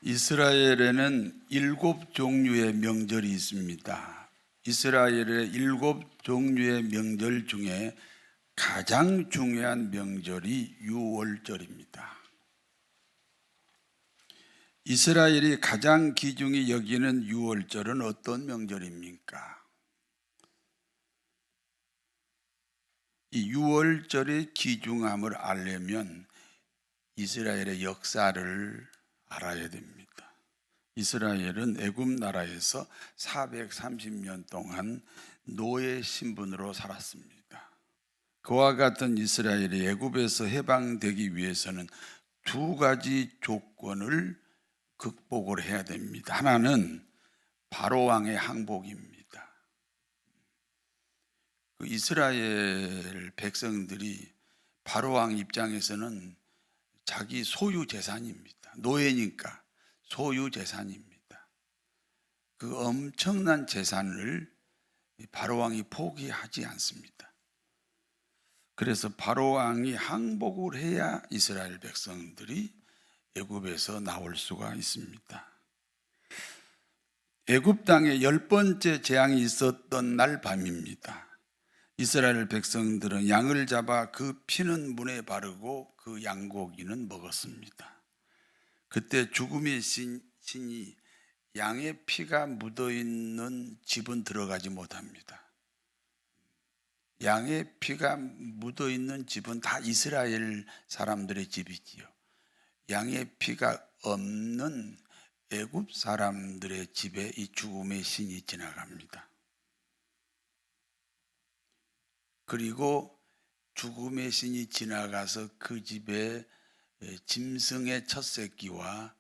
이스라엘에는 7종류의 명절이 있습니다. 이스라엘의 7종류의 명절 중에 가장 중요한 명절이 유월절입니다. 이스라엘이 가장 귀중히 여기는 유월절은 어떤 명절입니까? 이 유월절의 귀중함을 알려면 이스라엘의 역사를 알아야 됩니다. 이스라엘은 애굽 나라에서 430년 동안 노예 신분으로 살았습니다. 그와 같은 이스라엘이 애굽에서 해방되기 위해서는 두 가지 조건을 극복을 해야 됩니다. 하나는 바로 왕의 항복입니다. 그 이스라엘 백성들이 바로 왕 입장에서는 자기 소유 재산입니다. 노예니까 소유 재산입니다. 그 엄청난 재산을 바로 왕이 포기하지 않습니다. 그래서 바로 왕이 항복을 해야 이스라엘 백성들이 애굽에서 나올 수가 있습니다. 애굽 땅에 10번째 재앙이 있었던 날 밤입니다. 이스라엘 백성들은 양을 잡아 그 피는 문에 바르고 그 양고기는 먹었습니다. 그때 죽음의 신이 양의 피가 묻어있는 집은 들어가지 못합니다. 양의 피가 묻어있는 집은 다 이스라엘 사람들의 집이지요. 양의 피가 없는 애굽 사람들의 집에 이 죽음의 신이 지나갑니다. 그리고 죽음의 신이 지나가서 그 집에 짐승의 첫 새끼와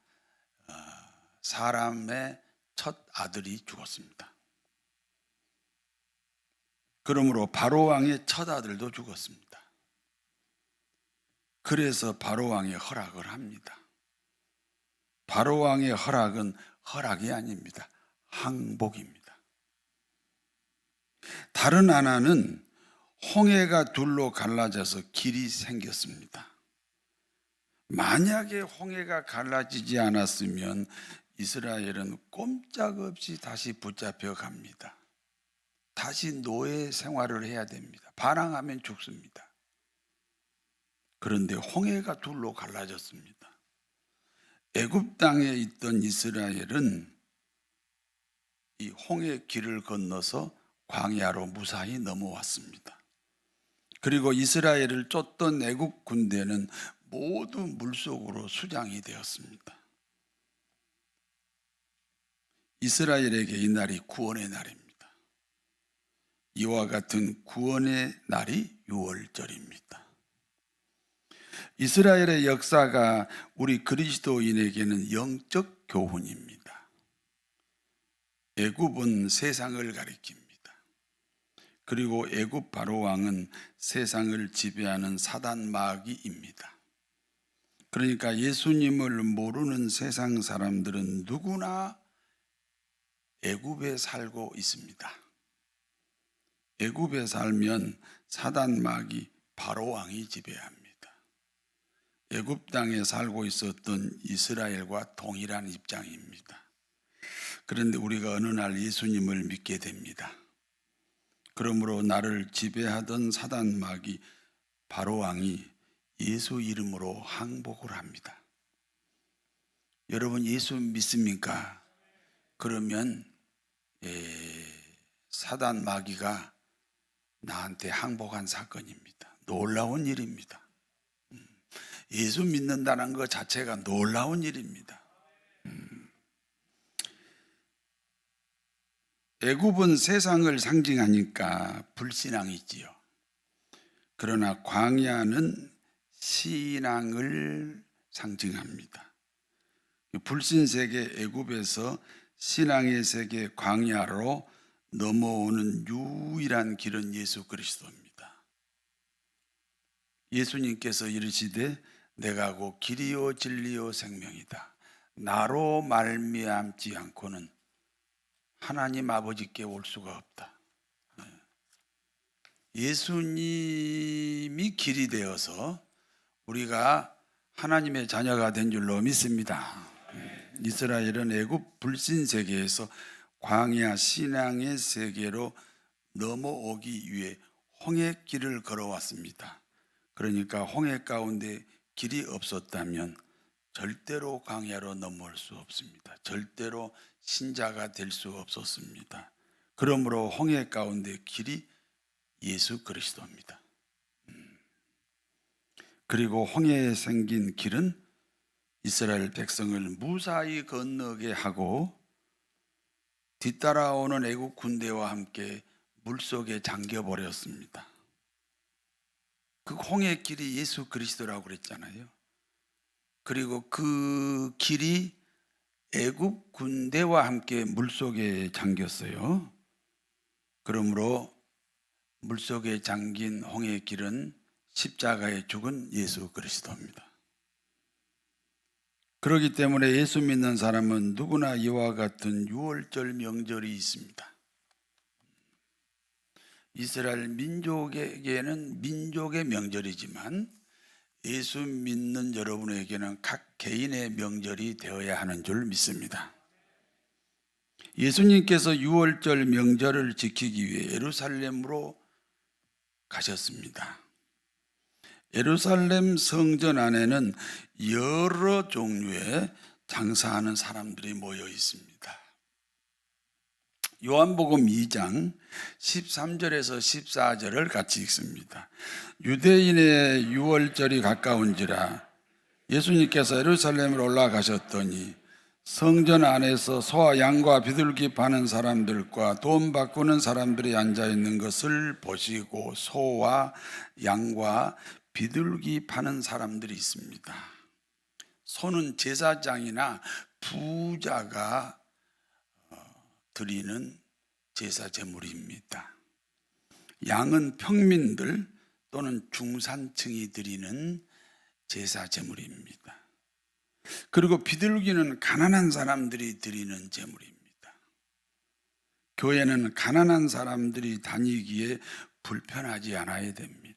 사람의 첫 아들이 죽었습니다. 그러므로 바로 왕의 첫 아들도 죽었습니다. 그래서 바로 왕이 허락을 합니다. 바로 왕의 허락은 허락이 아닙니다. 항복입니다. 다른 하나는 홍해가 둘로 갈라져서 길이 생겼습니다. 만약에 홍해가 갈라지지 않았으면 이스라엘은 꼼짝없이 다시 붙잡혀 갑니다. 다시 노예 생활을 해야 됩니다. 반항하면 죽습니다. 그런데 홍해가 둘로 갈라졌습니다. 애굽 땅에 있던 이스라엘은 이 홍해 길을 건너서 광야로 무사히 넘어왔습니다. 그리고 이스라엘을 쫓던 애굽 군대는 모두 물속으로 수장이 되었습니다. 이스라엘에게 이 날이 구원의 날입니다. 이와 같은 구원의 날이 유월절입니다. 이스라엘의 역사가 우리 그리스도인에게는 영적 교훈입니다. 애굽은 세상을 가리킵니다. 그리고 애굽 바로 왕은 세상을 지배하는 사단 마귀입니다. 그러니까 예수님을 모르는 세상 사람들은 누구나 애굽에 살고 있습니다. 애굽에 살면 사단 마귀 바로 왕이 지배합니다. 애굽 땅에 살고 있었던 이스라엘과 동일한 입장입니다. 그런데 우리가 어느 날 예수님을 믿게 됩니다. 그러므로 나를 지배하던 사단 마귀 바로 왕이 예수 이름으로 항복을 합니다. 여러분 예수 믿습니까? 그러면 사단 마귀가 나한테 항복한 사건입니다. 놀라운 일입니다. 예수 믿는다는 것 자체가 놀라운 일입니다. 애굽은 세상을 상징하니까 불신앙이지요. 그러나 광야는 신앙을 상징합니다. 불신 세계 애굽에서 신앙의 세계 광야로 넘어오는 유일한 길은 예수 그리스도입니다. 예수님께서 이르시되 내가 곧 길이요 진리요 생명이다. 나로 말미암지 않고는 하나님 아버지께 올 수가 없다. 예수님이 길이 되어서 우리가 하나님의 자녀가 된 줄로 믿습니다. 이스라엘은 애굽 불신 세계에서 광야 신앙의 세계로 넘어오기 위해 홍해길을 걸어왔습니다. 그러니까 홍해 가운데 길이 없었다면 절대로 광야로 넘어올 수 없습니다. 절대로 신자가 될 수 없었습니다. 그러므로 홍해 가운데 길이 예수 그리스도입니다. 그리고 홍해에 생긴 길은 이스라엘 백성을 무사히 건너게 하고 뒤따라오는 애국 군대와 함께 물속에 잠겨버렸습니다. 그 홍해 길이 예수 그리스도라고 그랬잖아요. 그리고 그 길이 애국 군대와 함께 물속에 잠겼어요. 그러므로 물속에 잠긴 홍해 길은 십자가에 죽은 예수 그리스도입니다. 그렇기 때문에 예수 믿는 사람은 누구나 이와 같은 유월절 명절이 있습니다. 이스라엘 민족에게는 민족의 명절이지만 예수 믿는 여러분에게는 각 개인의 명절이 되어야 하는 줄 믿습니다. 예수님께서 유월절 명절을 지키기 위해 예루살렘으로 가셨습니다. 예루살렘 성전 안에는 여러 종류의 장사하는 사람들이 모여 있습니다. 요한복음 2장 13절에서 14절을 같이 읽습니다. 유대인의 유월절이 가까운지라 예수님께서 예루살렘으로 올라가셨더니 성전 안에서 소와 양과 비둘기 파는 사람들과 돈 바꾸는 사람들이 앉아 있는 것을 보시고 소와 양과 비둘기 파는 사람들이 있습니다. 소는 제사장이나 부자가 드리는 제사 제물입니다. 양은 평민들 또는 중산층이 드리는 제사 제물입니다. 그리고 비둘기는 가난한 사람들이 드리는 제물입니다. 교회는 가난한 사람들이 다니기에 불편하지 않아야 됩니다.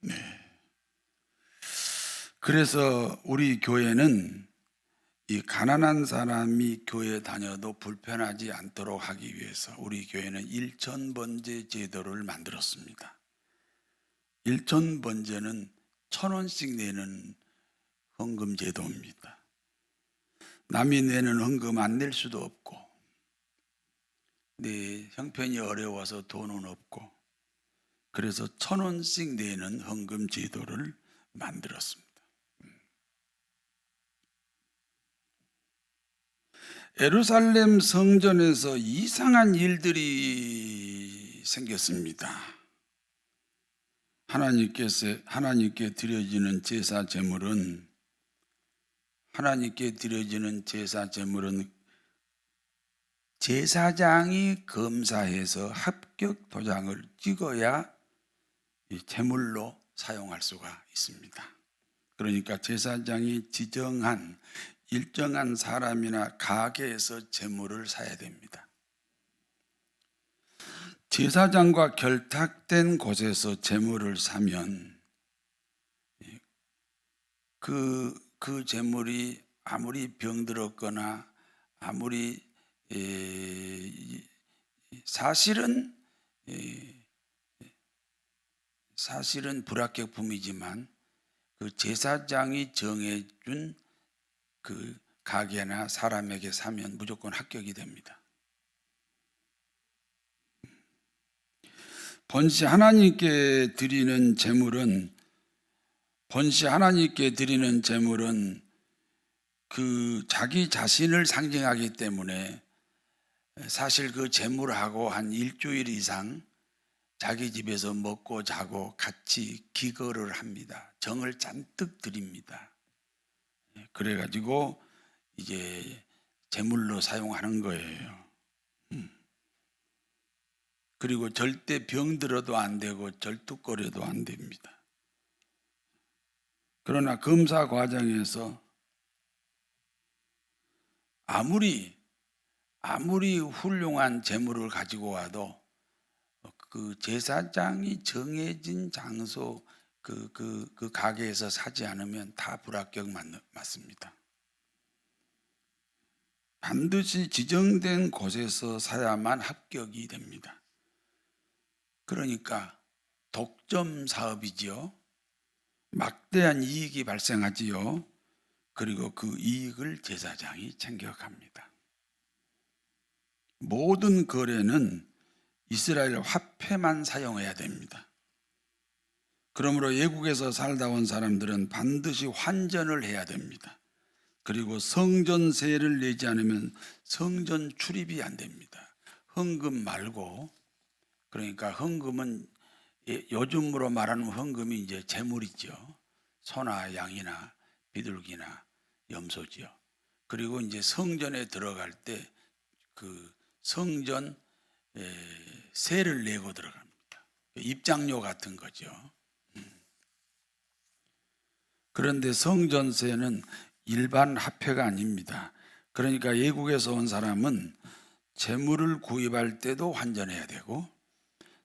네. 그래서 우리 교회는 이 가난한 사람이 교회 다녀도 불편하지 않도록 하기 위해서 우리 교회는 1,000번제 제도를 만들었습니다. 1,000번제는 1,000원씩 내는 헌금 제도입니다. 남이 내는 헌금 안 낼 수도 없고 내 형편이 어려워서 돈은 없고 그래서 1,000원씩 내는 헌금 제도를 만들었습니다. 예루살렘 성전에서 이상한 일들이 생겼습니다. 하나님께 드려지는 제사 제물은 제사장이 검사해서 합격 도장을 찍어야 이 제물로 사용할 수가 있습니다. 그러니까 제사장이 지정한 일정한 사람이나 가게에서 제물을 사야 됩니다. 제사장과 결탁된 곳에서 제물을 사면 그 제물이 아무리 병들었거나 아무리 사실은 불합격품이지만 그 제사장이 정해준 그 가게나 사람에게 사면 무조건 합격이 됩니다. 번시 하나님께 드리는 제물은 그 자기 자신을 상징하기 때문에 사실 그 제물하고 한 일주일 이상 자기 집에서 먹고 자고 같이 기거를 합니다. 정을 잔뜩 드립니다. 그래가지고 이제 제물로 사용하는 거예요. 그리고 절대 병들어도 안 되고 절뚝거려도 안 됩니다. 그러나 검사 과정에서 아무리 훌륭한 제물을 가지고 와도 그 제사장이 정해진 장소 그 가게에서 사지 않으면 다 불합격 맞습니다. 반드시 지정된 곳에서 사야만 합격이 됩니다. 그러니까 독점 사업이지요. 막대한 이익이 발생하지요. 그리고 그 이익을 제사장이 챙겨갑니다. 모든 거래는 이스라엘 화폐만 사용해야 됩니다. 그러므로 외국에서 살다 온 사람들은 반드시 환전을 해야 됩니다. 그리고 성전세를 내지 않으면 성전 출입이 안 됩니다. 헌금 말고, 그러니까 헌금은 요즘으로 말하는 헌금이 이제 재물이죠. 소나 양이나 비둘기나 염소지요. 그리고 이제 성전에 들어갈 때 그 성전 세를 내고 들어갑니다. 입장료 같은 거죠. 그런데 성전세는 일반 화폐가 아닙니다. 그러니까 외국에서 온 사람은 재물을 구입할 때도 환전해야 되고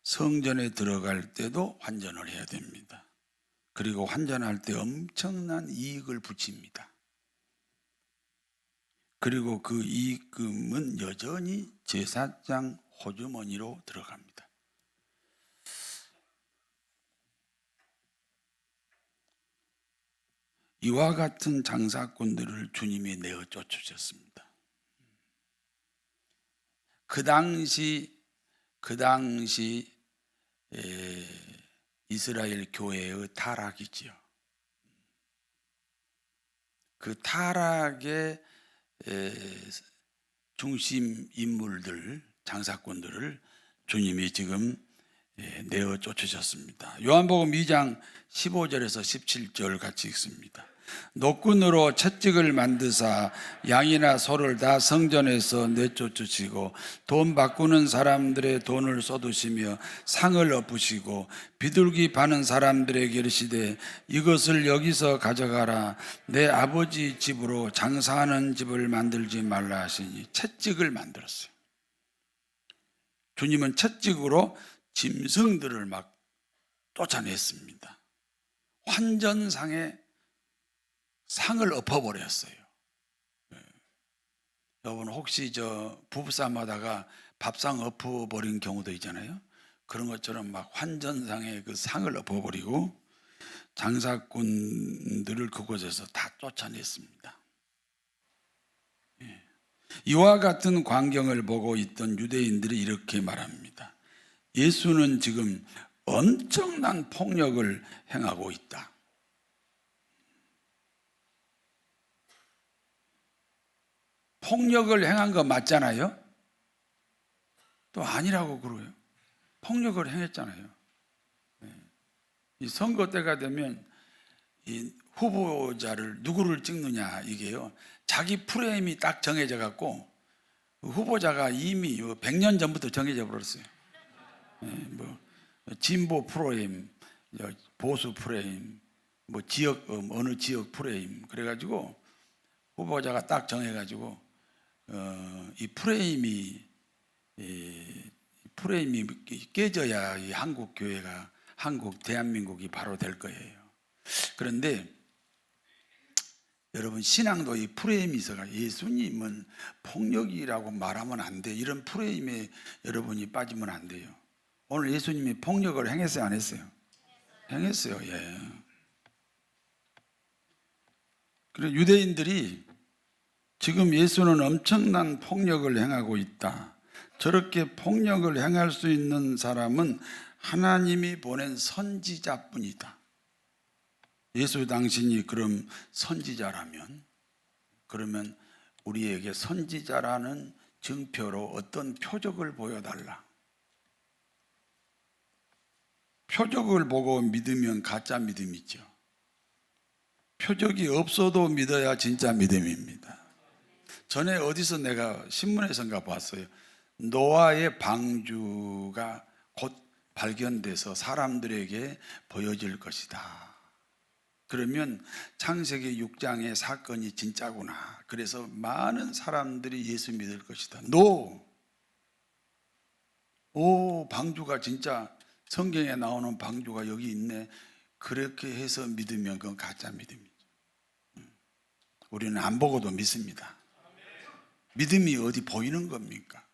성전에 들어갈 때도 환전을 해야 됩니다. 그리고 환전할 때 엄청난 이익을 붙입니다. 그리고 그 이익금은 여전히 제사장 호주머니로 들어갑니다. 이와 같은 장사꾼들을 주님이 내어 쫓으셨습니다. 그 당시 이스라엘 교회의 타락이지요. 그 타락의 중심 인물들, 장사꾼들을 주님이 지금 내어 쫓으셨습니다. 요한복음 2장 15절에서 17절 같이 읽습니다. 노끈으로 채찍을 만드사 양이나 소를 다 성전에서 내쫓으시고 돈 바꾸는 사람들의 돈을 쏟으시며 상을 엎으시고 비둘기 파는 사람들에게 이르시되 이것을 여기서 가져가라. 내 아버지 집으로 장사하는 집을 만들지 말라 하시니 채찍을 만들었어요. 주님은 채찍으로 짐승들을 막 쫓아냈습니다. 환전상에 상을 엎어버렸어요. 여러분 혹시 부부싸움 하다가 밥상 엎어버린 경우도 있잖아요. 그런 것처럼 막 환전상에 그 상을 엎어버리고 장사꾼들을 그곳에서 다 쫓아냈습니다. 이와 같은 광경을 보고 있던 유대인들이 이렇게 말합니다. 예수는 지금 엄청난 폭력을 행하고 있다. 폭력을 행한 거 맞잖아요? 또 아니라고 그러고요. 폭력을 행했잖아요. 이 선거 때가 되면 이 후보자를 누구를 찍느냐 이게요. 자기 프레임이 딱 정해져 갖고 후보자가 이미 100년 전부터 정해져 버렸어요. 뭐 진보 프레임, 보수 프레임, 뭐 지역 어느 지역 프레임 그래가지고 후보자가 딱 정해가지고 이 프레임이 깨져야 이 한국 교회가 대한민국이 바로 될 거예요. 그런데 여러분 신앙도 이 프레임이 있어가 예수님은 폭력이라고 말하면 안 돼. 이런 프레임에 여러분이 빠지면 안 돼요. 오늘 예수님이 폭력을 행했어요, 안 했어요? 행했어요. 예. 그래서 유대인들이 지금 예수는 엄청난 폭력을 행하고 있다. 저렇게 폭력을 행할 수 있는 사람은 하나님이 보낸 선지자뿐이다. 예수 당신이 그럼 선지자라면 그러면 우리에게 선지자라는 증표로 어떤 표적을 보여달라. 표적을 보고 믿으면 가짜 믿음이죠. 표적이 없어도 믿어야 진짜 믿음입니다. 전에 어디서 내가 신문에서인가 봤어요. 노아의 방주가 곧 발견돼서 사람들에게 보여질 것이다. 그러면 창세기 6장의 사건이 진짜구나. 그래서 많은 사람들이 예수 믿을 것이다. 오, 방주가 진짜 성경에 나오는 방주가 여기 있네. 그렇게 해서 믿으면 그건 가짜 믿음이죠. 우리는 안 보고도 믿습니다. 믿음이 어디 보이는 겁니까?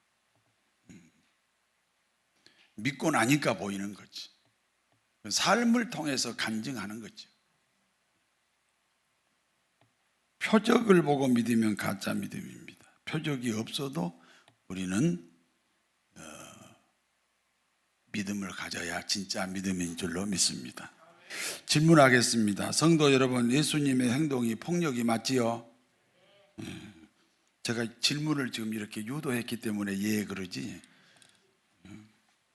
믿고 나니까 보이는 거지. 삶을 통해서 간증하는 거죠. 표적을 보고 믿으면 가짜 믿음입니다. 표적이 없어도 우리는 믿음을 가져야 진짜 믿음인 줄로 믿습니다. 질문하겠습니다. 성도 여러분, 예수님의 행동이 폭력이 맞지요? 제가 질문을 지금 이렇게 유도했기 때문에 예 그러지,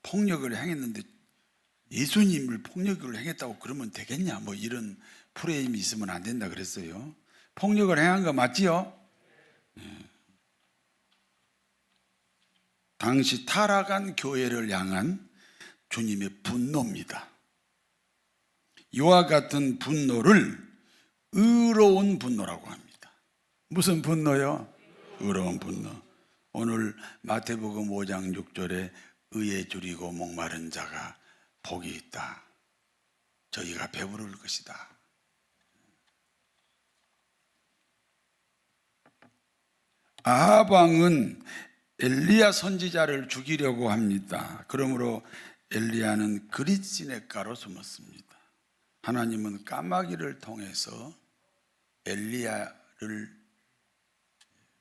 폭력을 행했는데 예수님을 폭력을 행했다고 그러면 되겠냐, 뭐 이런 프레임이 있으면 안 된다 그랬어요. 폭력을 행한 거 맞지요? 당시 타락한 교회를 향한 주님의 분노입니다. 이와 같은 분노를 의로운 분노라고 합니다. 무슨 분노요? 의로운 분노. 오늘 마태복음 5장 6절에 의에 줄이고 목마른 자가 복이 있다. 저희가 배부를 것이다. 아합 왕은 엘리야 선지자를 죽이려고 합니다. 그러므로 엘리야는 그릿 시냇가로 숨었습니다. 하나님은 까마귀를 통해서 엘리야를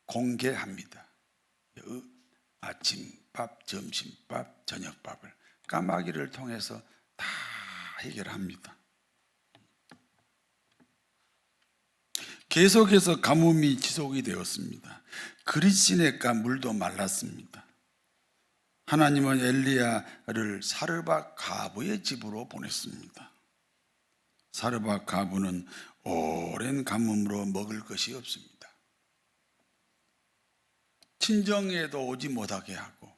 공개합니다. 아침밥, 점심밥, 저녁밥을 까마귀를 통해서 다 해결합니다. 계속해서 가뭄이 지속이 되었습니다. 그릿 시냇가 물도 말랐습니다. 하나님은 엘리야를 사르밧 가부의 집으로 보냈습니다. 사르밧 가부는 오랜 가뭄으로 먹을 것이 없습니다. 친정에도 오지 못하게 하고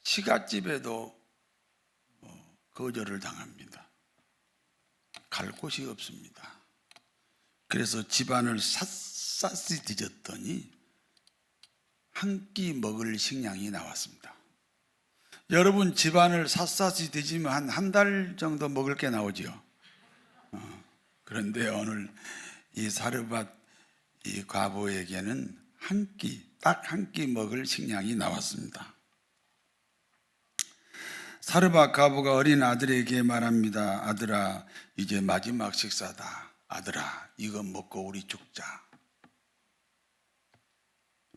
시갓집에도 거절을 당합니다. 갈 곳이 없습니다. 그래서 집안을 샅샅이 뒤졌더니 한 끼 먹을 식량이 나왔습니다. 여러분, 집안을 샅샅이 뒤지면 한 달 정도 먹을 게 나오죠. 그런데 오늘 이 사르밧 이 과부에게는 딱 한 끼 먹을 식량이 나왔습니다. 사르밧 과부가 어린 아들에게 말합니다. 아들아, 이제 마지막 식사다. 아들아, 이거 먹고 우리 죽자.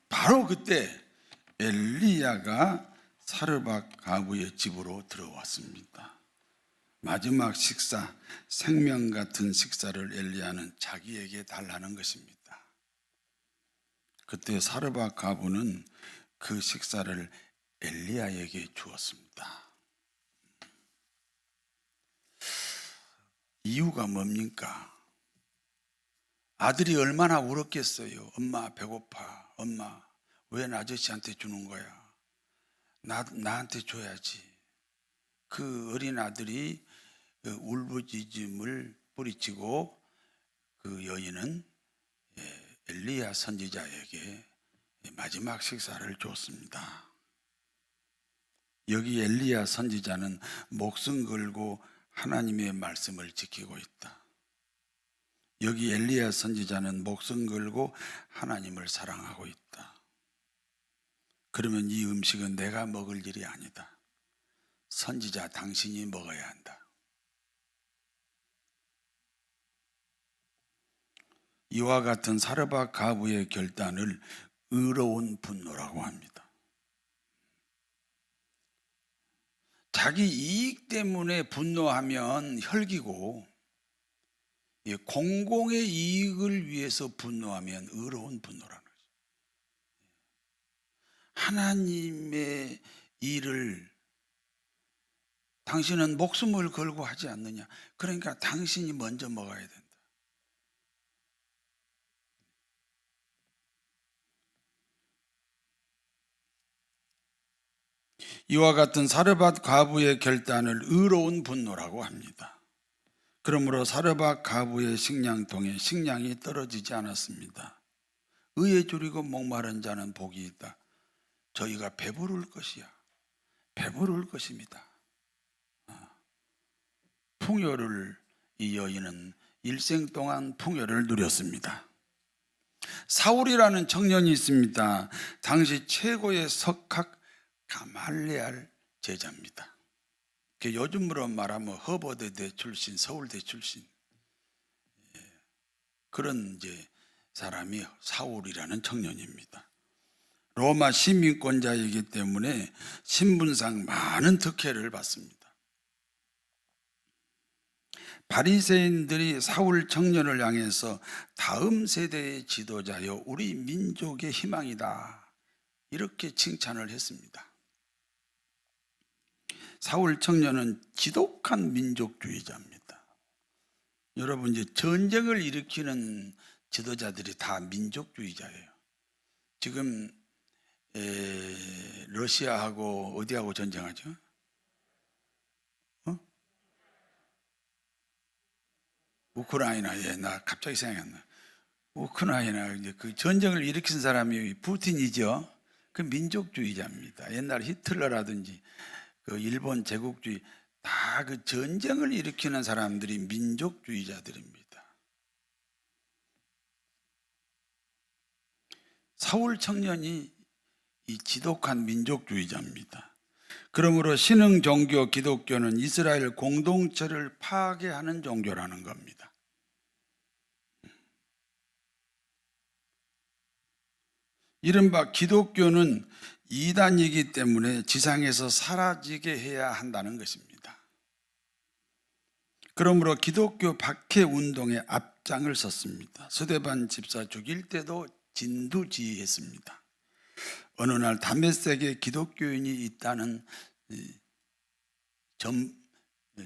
바로 그때 엘리야가 사르밧 과부의 집으로 들어왔습니다. 마지막 식사, 생명 같은 식사를 엘리야는 자기에게 달라는 것입니다. 그때 사르밧 과부는 그 식사를 엘리야에게 주었습니다. 이유가 뭡니까? 아들이 얼마나 울었겠어요. 엄마 배고파. 엄마 왜 아저씨한테 주는 거야? 나한테 줘야지. 그 어린 아들이 울부짖음을 뿌리치고 그 여인은 엘리야 선지자에게 마지막 식사를 줬습니다. 여기 엘리야 선지자는 목숨 걸고 하나님의 말씀을 지키고 있다. 여기 엘리야 선지자는 목숨 걸고 하나님을 사랑하고 있다. 그러면 이 음식은 내가 먹을 일이 아니다. 선지자 당신이 먹어야 한다. 이와 같은 사르밧 과부의 결단을 의로운 분노라고 합니다. 자기 이익 때문에 분노하면 혈기고 공공의 이익을 위해서 분노하면 의로운 분노라는 거죠. 하나님의 일을 당신은 목숨을 걸고 하지 않느냐. 그러니까 당신이 먼저 먹어야 된다. 이와 같은 사르밧 과부의 결단을 의로운 분노라고 합니다. 그러므로 사르밧 과부의 식량통에 식량이 떨어지지 않았습니다. 의에 줄이고 목마른 자는 복이 있다. 저희가 배부를 것이야. 배부를 것입니다. 풍요를 이 여인은 일생 동안 풍요를 누렸습니다. 사울이라는 청년이 있습니다. 당시 최고의 석학 가말레알 제자입니다. 요즘으로 말하면 허버드대 출신, 서울대 출신 그런 이제 사람이 사울이라는 청년입니다. 로마 시민권자이기 때문에 신분상 많은 특혜를 받습니다. 바리새인들이 사울 청년을 향해서 다음 세대의 지도자여 우리 민족의 희망이다 이렇게 칭찬을 했습니다. 사울 청년은 지독한 민족주의자입니다. 여러분, 이제 전쟁을 일으키는 지도자들이 다 민족주의자예요. 지금 러시아하고 어디하고 전쟁하죠? 우크라이나. 나 갑자기 생각이 안 나. 우크라이나 이제 그 전쟁을 일으킨 사람이 푸틴이죠. 그 민족주의자입니다. 옛날 히틀러라든지 그 일본 제국주의 다 그 전쟁을 일으키는 사람들이 민족주의자들입니다. 사울 청년이 이 지독한 민족주의자입니다. 그러므로 신흥 종교 기독교는 이스라엘 공동체를 파괴하는 종교라는 겁니다. 이른바 기독교는 이단이기 때문에 지상에서 사라지게 해야 한다는 것입니다. 그러므로 기독교 박해 운동에 앞장을 섰습니다. 스데반 집사 죽일 때도 진두지휘했습니다. 어느 날 다메섹에 기독교인이 있다는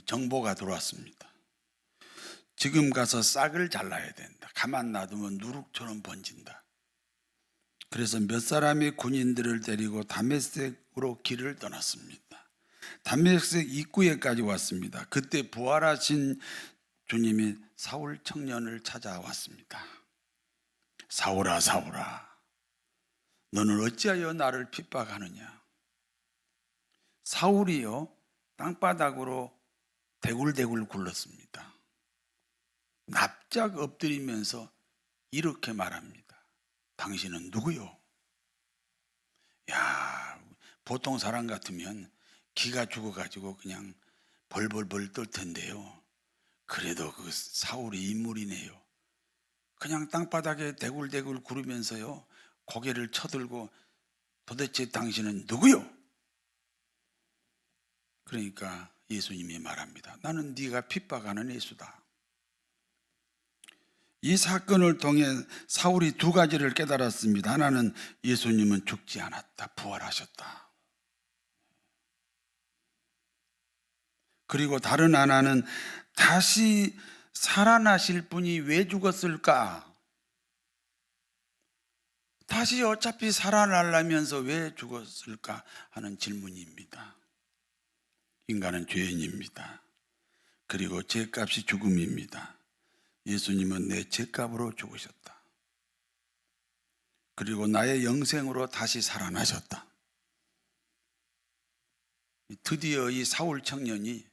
정보가 들어왔습니다. 지금 가서 싹을 잘라야 된다. 가만 놔두면 누룩처럼 번진다. 그래서 몇 사람의 군인들을 데리고 다메섹으로 길을 떠났습니다. 다메섹 입구에까지 왔습니다. 그때 부활하신 주님이 사울 청년을 찾아왔습니다. 사울아, 사울아, 너는 어찌하여 나를 핍박하느냐? 사울이요, 땅바닥으로 대굴대굴 굴렀습니다. 납작 엎드리면서 이렇게 말합니다. 당신은 누구요? 야, 보통 사람 같으면 기가 죽어가지고 그냥 벌벌벌 떨 텐데요. 그래도 그 사울이 인물이네요. 그냥 땅바닥에 대굴대굴 구르면서요, 고개를 쳐들고 도대체 당신은 누구요? 그러니까 예수님이 말합니다. 나는 네가 핍박하는 예수다. 이 사건을 통해 사울이 두 가지를 깨달았습니다. 하나는 예수님은 죽지 않았다, 부활하셨다. 그리고 다른 하나는 다시 살아나실 분이 왜 죽었을까? 다시 어차피 살아나려면서 왜 죽었을까 하는 질문입니다. 인간은 죄인입니다. 그리고 죄값이 죽음입니다. 예수님은 내 죄값으로 죽으셨다. 그리고 나의 영생으로 다시 살아나셨다. 드디어 이 사울 청년이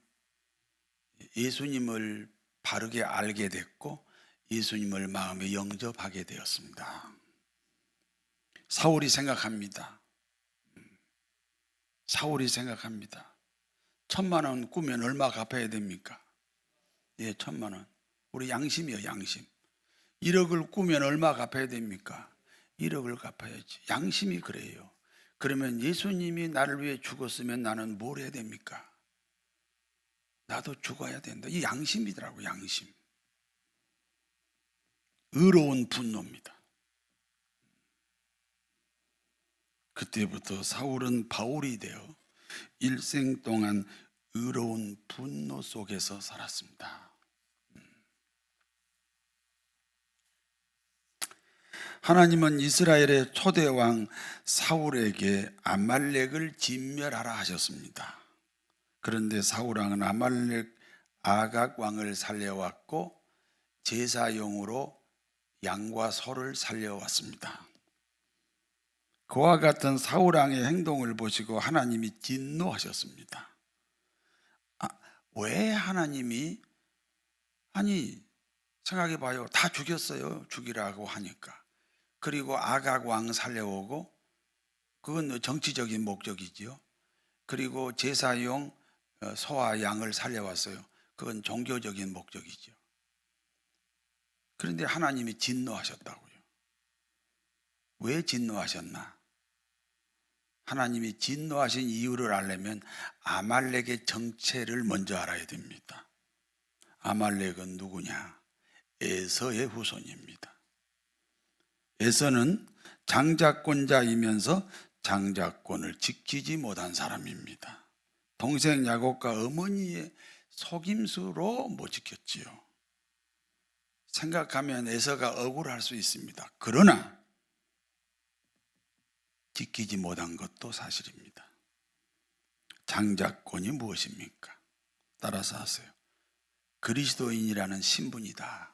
예수님을 바르게 알게 됐고 예수님을 마음에 영접하게 되었습니다. 사울이 생각합니다. 1,000만 원 꾸면 얼마 갚아야 됩니까? 1,000만 원. 우리 양심이요, 양심. 1억을 꾸면 얼마 갚아야 됩니까? 1억을 갚아야지. 양심이 그래요. 그러면 예수님이 나를 위해 죽었으면 나는 뭘 해야 됩니까? 나도 죽어야 된다. 이 양심이더라고, 양심. 의로운 분노입니다. 그때부터 사울은 바울이 되어 일생 동안 의로운 분노 속에서 살았습니다. 하나님은 이스라엘의 초대왕 사울에게 아말렉을 진멸하라 하셨습니다. 그런데 사울왕은 아말렉 아각 왕을 살려왔고 제사용으로 양과 소를 살려왔습니다. 그와 같은 사울왕의 행동을 보시고 하나님이 진노하셨습니다. 왜 하나님이 아니 생각해 봐요. 다 죽였어요. 죽이라고 하니까. 그리고 아각 왕 살려오고, 그건 정치적인 목적이지요. 그리고 제사용 소와 양을 살려왔어요. 그건 종교적인 목적이죠. 그런데 하나님이 진노하셨다고요. 왜 진노하셨나? 하나님이 진노하신 이유를 알려면 아말렉의 정체를 먼저 알아야 됩니다. 아말렉은 누구냐? 에서의 후손입니다. 에서는 장자권자이면서 장자권을 지키지 못한 사람입니다. 동생 야곱과 어머니의 속임수로 못 지켰지요. 생각하면 에서가 억울할 수 있습니다. 그러나 지키지 못한 것도 사실입니다. 장자권이 무엇입니까? 따라서 하세요. 그리스도인이라는 신분이다.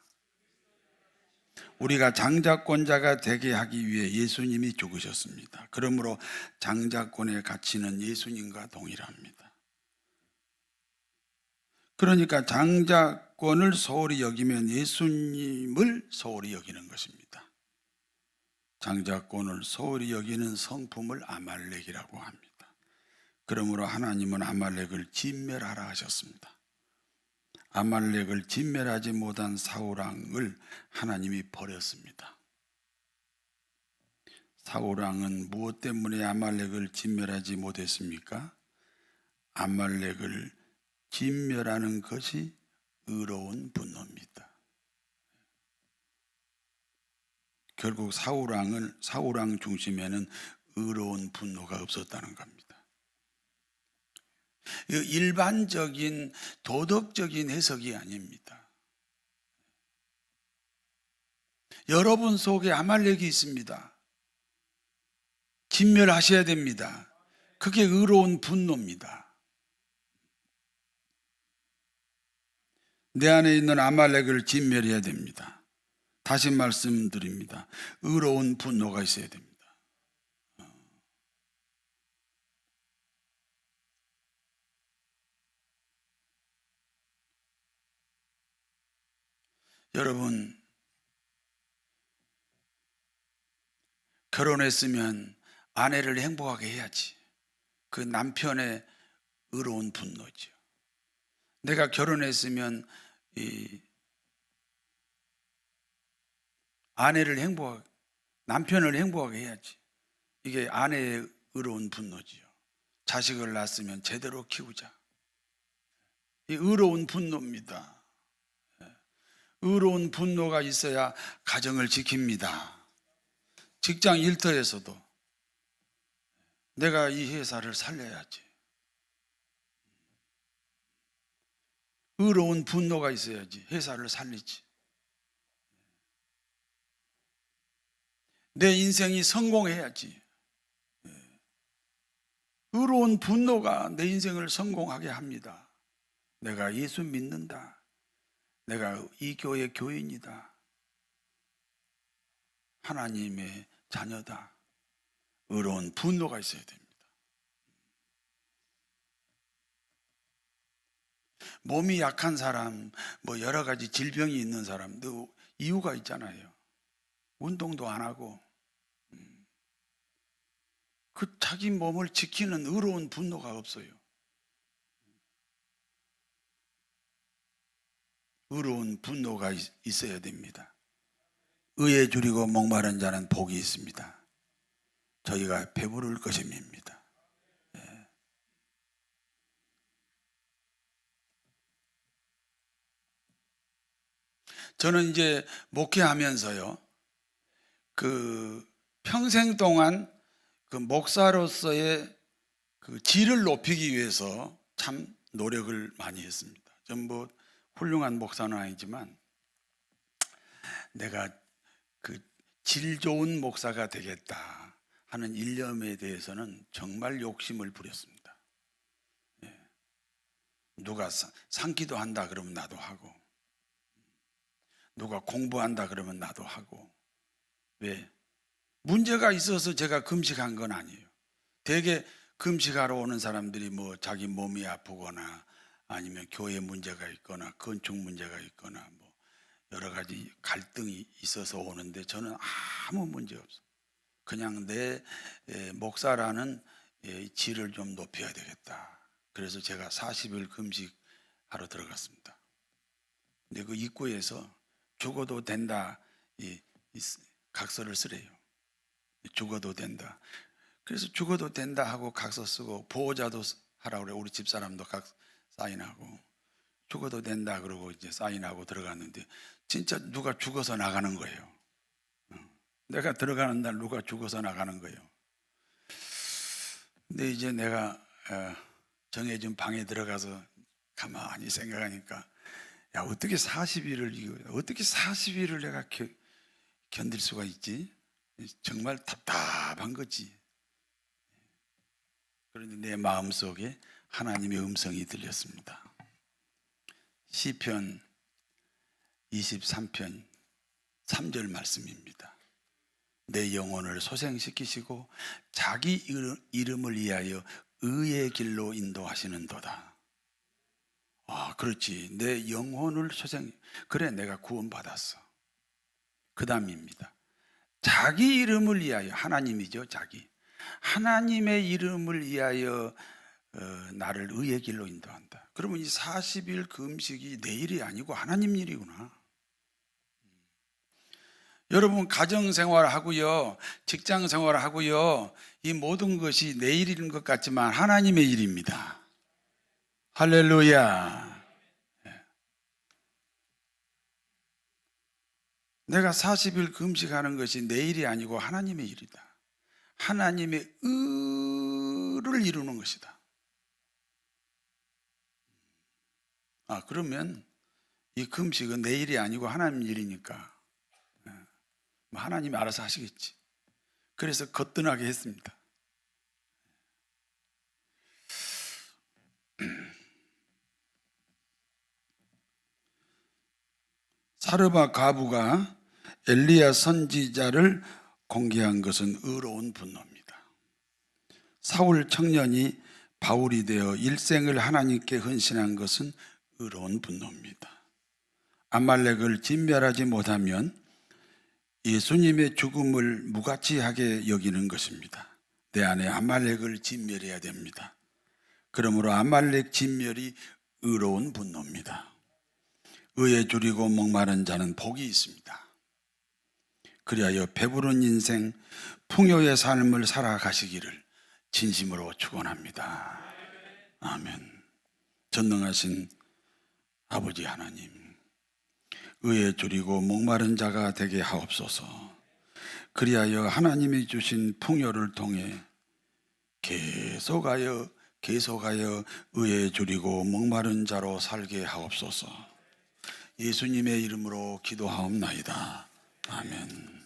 우리가 장자권자가 되게 하기 위해 예수님이 죽으셨습니다. 그러므로 장자권의 가치는 예수님과 동일합니다. 그러니까 장자권을 소홀히 여기면 예수님을 소홀히 여기는 것입니다. 장자권을 소홀히 여기는 성품을 아말렉이라고 합니다. 그러므로 하나님은 아말렉을 진멸하라 하셨습니다. 아말렉을 진멸하지 못한 사울왕을 하나님이 버렸습니다. 사울왕은 무엇 때문에 아말렉을 진멸하지 못했습니까? 아말렉을 진멸하는 것이 의로운 분노입니다. 결국 사울왕 중심에는 의로운 분노가 없었다는 겁니다. 일반적인 도덕적인 해석이 아닙니다. 여러분 속에 아말렉이 있습니다. 진멸하셔야 됩니다. 그게 의로운 분노입니다. 내 안에 있는 아말렉을 진멸해야 됩니다. 다시 말씀드립니다. 의로운 분노가 있어야 됩니다. 여러분, 결혼했으면 아내를 행복하게 해야지. 그 남편의 의로운 분노죠. 내가 결혼했으면 남편을 행복하게 해야지. 이게 아내의 의로운 분노지요. 자식을 낳았으면 제대로 키우자. 이 의로운 분노입니다. 의로운 분노가 있어야 가정을 지킵니다. 직장 일터에서도 내가 이 회사를 살려야지. 의로운 분노가 있어야지 회사를 살리지. 내 인생이 성공해야지. 의로운 분노가 내 인생을 성공하게 합니다. 내가 예수 믿는다. 내가 이 교회 교인이다. 하나님의 자녀다. 의로운 분노가 있어야 됩니다. 몸이 약한 사람, 여러 가지 질병이 있는 사람도 이유가 있잖아요. 운동도 안 하고 그 자기 몸을 지키는 의로운 분노가 없어요. 의로운 분노가 있어야 됩니다. 의에 줄이고 목마른 자는 복이 있습니다. 저희가 배부를 것임입니다. 네. 저는 이제 목회하면서요, 평생 동안 목사로서의 질을 높이기 위해서 참 노력을 많이 했습니다. 전부 훌륭한 목사는 아니지만 내가 질 좋은 목사가 되겠다 하는 일념에 대해서는 정말 욕심을 부렸습니다. 누가 상기도 한다 그러면 나도 하고, 누가 공부한다 그러면 나도 하고. 왜? 문제가 있어서 제가 금식한 건 아니에요. 대개 금식하러 오는 사람들이 자기 몸이 아프거나 아니면 교회 문제가 있거나 건축 문제가 있거나 뭐 여러 가지 갈등이 있어서 오는데 저는 아무 문제 없어요. 그냥 내 목사라는 질을 좀 높여야 되겠다. 그래서 제가 40일 금식하러 들어갔습니다. 근데 그 입구에서 죽어도 된다 이 각서를 쓰래요. 죽어도 된다. 그래서 죽어도 된다 하고 각서 쓰고 보호자도 하라고 그래. 우리 집사람도 사인하고 죽어도 된다 그러고 이제 사인하고 들어갔는데 진짜 누가 죽어서 나가는 거예요. 내가 들어가는 날 누가 죽어서 나가는 거예요. 근데 이제 내가 정해진 방에 들어가서 가만히 생각하니까 야, 어떻게 40일을 내가 견딜 수가 있지? 정말 답답한 거지. 그런데 내 마음속에 하나님의 음성이 들렸습니다. 시편 23편 3절 말씀입니다. 내 영혼을 소생시키시고 자기 이름을 위하여 의의 길로 인도하시는도다. 아, 그렇지. 내 영혼을 그래, 내가 구원받았어. 그 다음입니다. 자기 이름을 위하여, 하나님이죠, 자기. 하나님의 이름을 위하여 나를 의의 길로 인도한다. 그러면 이 40일 금식이 내 일이 아니고 하나님 일이구나. 여러분 가정생활 하고요, 직장생활 하고요, 이 모든 것이 내 일인 것 같지만 하나님의 일입니다. 할렐루야. 내가 40일 금식하는 것이 내 일이 아니고 하나님의 일이다. 하나님의 의를 이루는 것이다. 아, 그러면 이 금식은 내 일이 아니고 하나님 일이니까 하나님이 알아서 하시겠지. 그래서 거뜬하게 했습니다. 사르밧 과부가 엘리야 선지자를 공개한 것은 의로운 분노입니다. 사울 청년이 바울이 되어 일생을 하나님께 헌신한 것은 의로운 분노입니다. 아말렉을 진멸하지 못하면 예수님의 죽음을 무가치하게 여기는 것입니다. 내 안에 아말렉을 진멸해야 됩니다. 그러므로 아말렉 진멸이 의로운 분노입니다. 의에 줄이고 목마른 자는 복이 있습니다. 그리하여 배부른 인생, 풍요의 삶을 살아가시기를 진심으로 축원합니다. 아멘. 전능하신 아버지 하나님, 의에 줄이고 목마른 자가 되게 하옵소서. 그리하여 하나님이 주신 풍요를 통해 계속하여 의에 줄이고 목마른 자로 살게 하옵소서. 예수님의 이름으로 기도하옵나이다. 아멘.